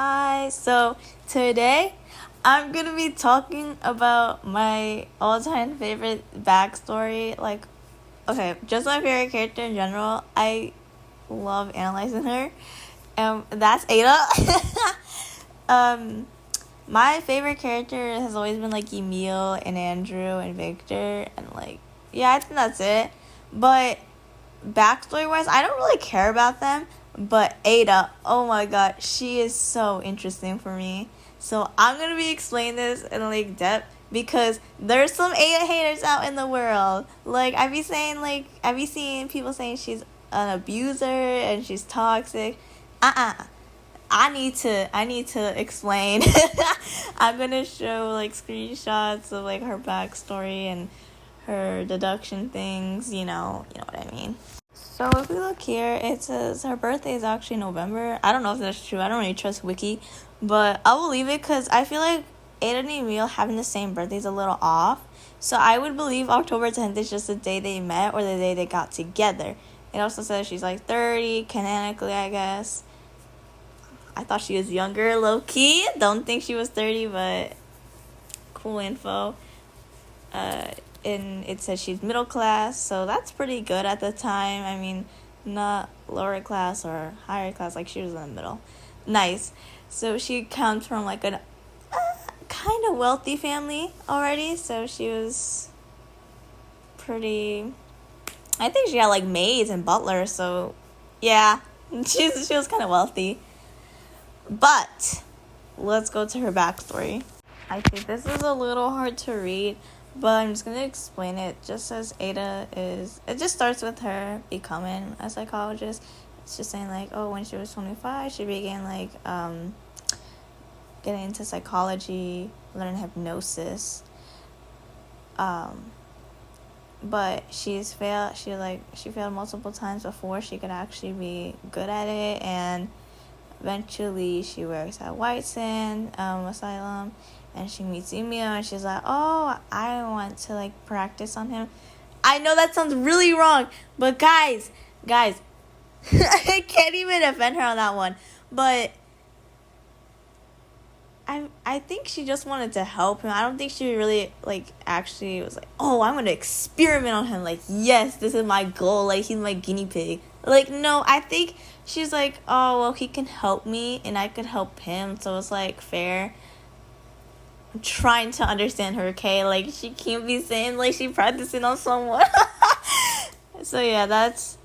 Hi. So today I'm gonna be talking about my all-time favorite backstory. Okay, just my favorite character in general. I love analyzing her. That's Ada. um, my favorite character has always been like Emil and Andrew and Victor, and yeah, I think that's it. But backstory wise, I don't really care about them. But Ada, oh my god, she is so interesting for me. So I'm gonna be explaining this in depth because there's some Ada haters out in the world. I be seeing people saying she's an abuser and she's toxic. I need to explain. I'm gonna show screenshots of her backstory and her deduction things, you know what I mean. So if we look here, it says her birthday is actually November. I don't know if that's true. I don't really trust Wiki, but I will leave it because I feel like Ada and Emil having the same birthday is a little off. So I would believe October 10th is just the day they met or the day they got together. It also says she's 30, canonically, I guess. I thought she was younger, low-key. Don't think she was 30, but cool info. And it says she's middle class, so that's pretty good at the time. I mean, not lower class or higher class, she was in the middle. Nice. So she comes from a kind of wealthy family already, so she was pretty... I think she had maids and butlers, so yeah, she was kind of wealthy. But let's go to her backstory. I think this is a little hard to read, but I'm just going to explain it. Just as Ada is... It just starts with her becoming a psychologist. It's just saying, when she was 25, she began, getting into psychology, learning hypnosis. But she failed multiple times before she could actually be good at it. And eventually, she works at White Sand Asylum. And she meets Emil, and she's like, oh, I want to, practice on him. I know that sounds really wrong, but guys, I can't even defend her on that one. But I think she just wanted to help him. I don't think she really, actually was oh, I'm going to experiment on him. Yes, this is my goal. He's my guinea pig. No, I think she's oh, well, he can help me, and I could help him, so it's, fair. I'm trying to understand her, okay? She can't be saying, she's practicing on someone. So, yeah, that's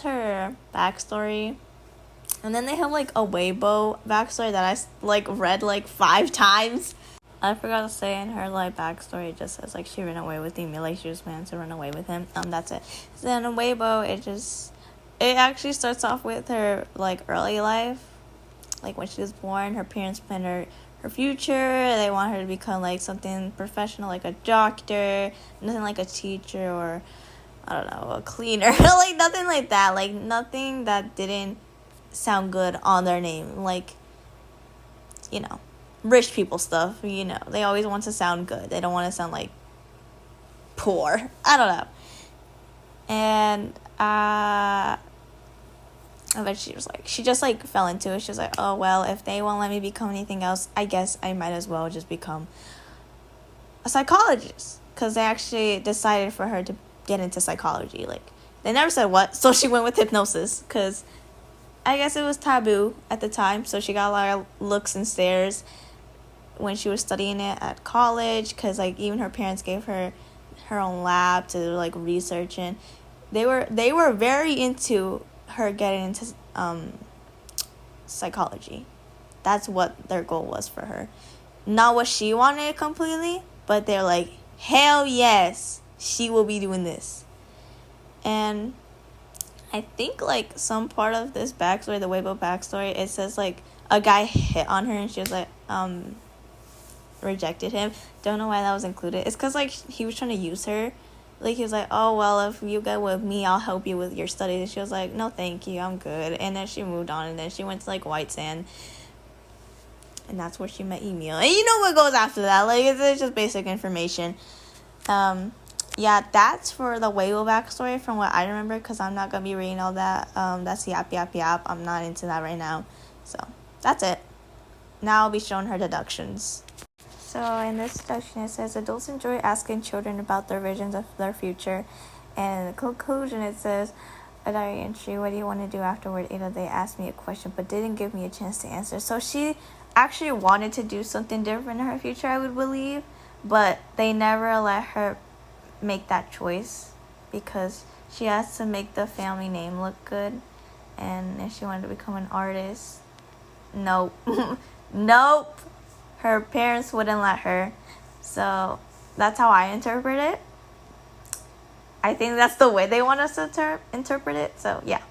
her backstory. And then they have, a Weibo backstory that I, read, 5 times. I forgot to say in her, backstory, it just says, she ran away with Emil. She was meant to run away with him. That's it. So then in Weibo, it actually starts off with her, early life. When she was born, her parents planned her future. They want her to become something professional, a doctor, nothing a teacher or I don't know, a cleaner. Nothing like that. Nothing that didn't sound good on their name. Rich people stuff, they always want to sound good. They don't want to sound poor. I don't know. And eventually she just fell into it. She was oh, well, if they won't let me become anything else, I guess I might as well just become a psychologist. Because they actually decided for her to get into psychology. They never said what, so she went with hypnosis. Because I guess it was taboo at the time, so she got a lot of looks and stares when she was studying it at college. Because even her parents gave her own lab to research in. They were very into her getting into psychology. That's what their goal was for her. Not what she wanted completely, but they're hell yes, she will be doing this. And I think some part of this backstory, the Weibo backstory, it says a guy hit on her and she was rejected him. Don't know why that was included. It's because he was trying to use her. He was oh, well, if you get with me, I'll help you with your studies. And she was no, thank you, I'm good. And then she moved on, and then she went to, White Sand. And that's where she met Emil. And you know what goes after that. It's just basic information. Yeah, that's for the Weibo backstory from what I remember, because I'm not going to be reading all that. That's yap. I'm not into that right now. So, that's it. now I'll be showing her deductions. So in this deduction, it says adults enjoy asking children about their visions of their future. And in the conclusion, it says, a diary entry, what do you want to do afterward? They asked me a question, but didn't give me a chance to answer. So she actually wanted to do something different in her future, I would believe. But they never let her make that choice because she has to make the family name look good. And if she wanted to become an artist, nope. Nope. Her parents wouldn't let her. So that's how I interpret it. I think that's the way they want us to interpret it. So yeah.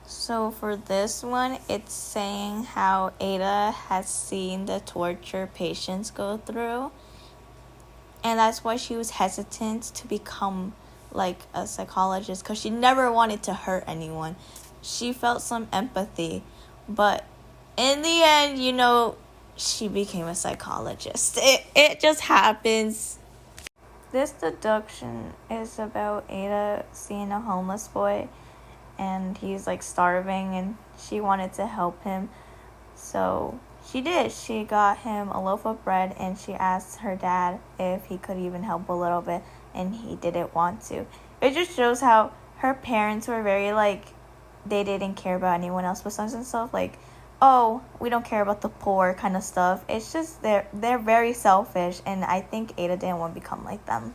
So for this one, it's saying how Ada has seen the torture patients go through. And that's why she was hesitant to become like a psychologist, because she never wanted to hurt anyone. She felt some empathy. But in the end, she became a psychologist. It just happens. This deduction is about Ada seeing a homeless boy and he's like starving and she wanted to help him. So she did. She got him a loaf of bread and she asked her dad if he could even help a little bit, and he didn't want to. It just shows how her parents were very they didn't care about anyone else besides themselves. Oh, we don't care about the poor kind of stuff. It's just they're very selfish, and I think Ada didn't want to become like them.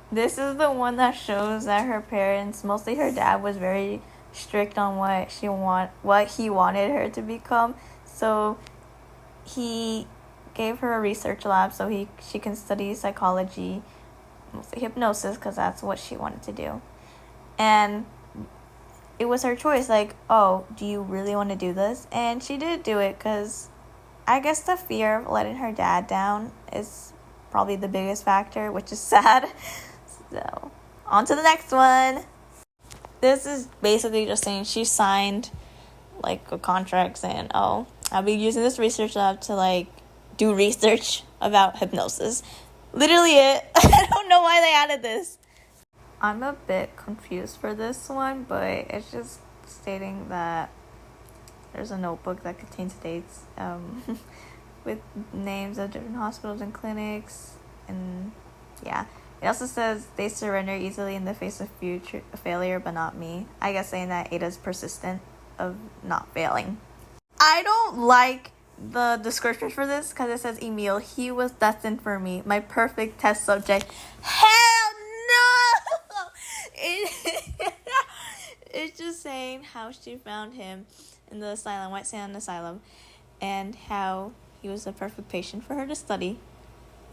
This is the one that shows that her parents, mostly her dad, was very strict on what he wanted her to become. So he gave her a research lab so she can study psychology, mostly hypnosis, because that's what she wanted to do. And it was her choice, oh, do you really want to do this? And she did do it because I guess the fear of letting her dad down is probably the biggest factor, which is sad. So, on to the next one. This is basically just saying she signed a contract saying, oh, I'll be using this research lab to do research about hypnosis. Literally it. I don't know why they added this. I'm a bit confused for this one, but it's just stating that there's a notebook that contains dates with names of different hospitals and clinics, and yeah. It also says they surrender easily in the face of future failure, but not me. I guess saying that Ada's persistent of not failing. I don't like the description for this because it says Emil, he was destined for me, my perfect test subject. Hell no! It's just saying how she found him in the asylum, White Sand Asylum, and how he was the perfect patient for her to study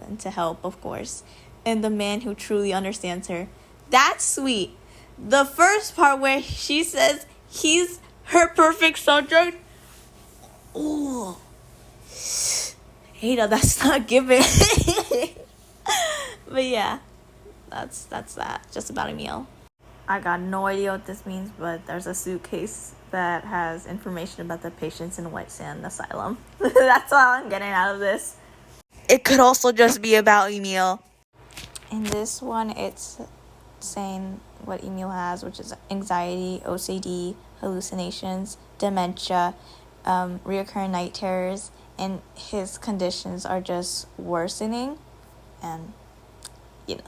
and to help, of course, and the man who truly understands her. That's sweet. The first part where she says he's her perfect subject, oh, Ada, that's not giving. But yeah, that's that. Just about Emil. I got no idea what this means, but there's a suitcase that has information about the patients in White Sand Asylum. That's all I'm getting out of this. It could also just be about Emil. In this one, it's saying what Emil has, which is anxiety, OCD, hallucinations, dementia, reoccurring night terrors, and his conditions are just worsening, and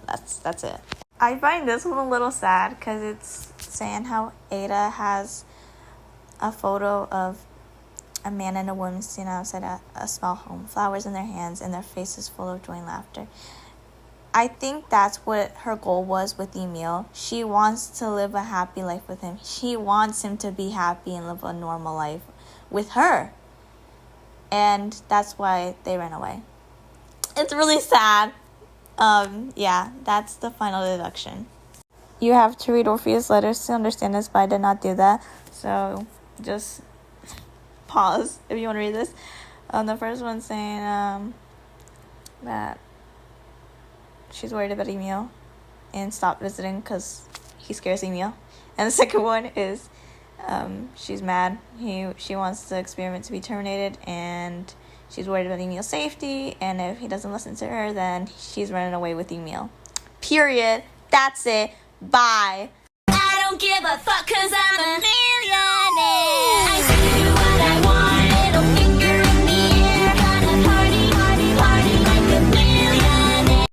that's it. I find this one a little sad because it's saying how Ada has a photo of a man and a woman sitting outside a small home, flowers in their hands, and their faces full of joy and laughter. I think that's what her goal was with Emil. She wants to live a happy life with him. She wants him to be happy and live a normal life with her. And that's why they ran away. It's really sad. Yeah, that's the final deduction. You have to read Orpheus' letters to understand this, but I did not do that. So just pause if you want to read this. The first one saying that she's worried about Emil and stopped visiting because he scares Emil. And the second one is she's mad. She wants the experiment to be terminated, and she's worried about Emil's safety, and if he doesn't listen to her, then she's running away with Emil. Period. That's it. Bye. I don't give a fuck 'cause I'm a millionaire.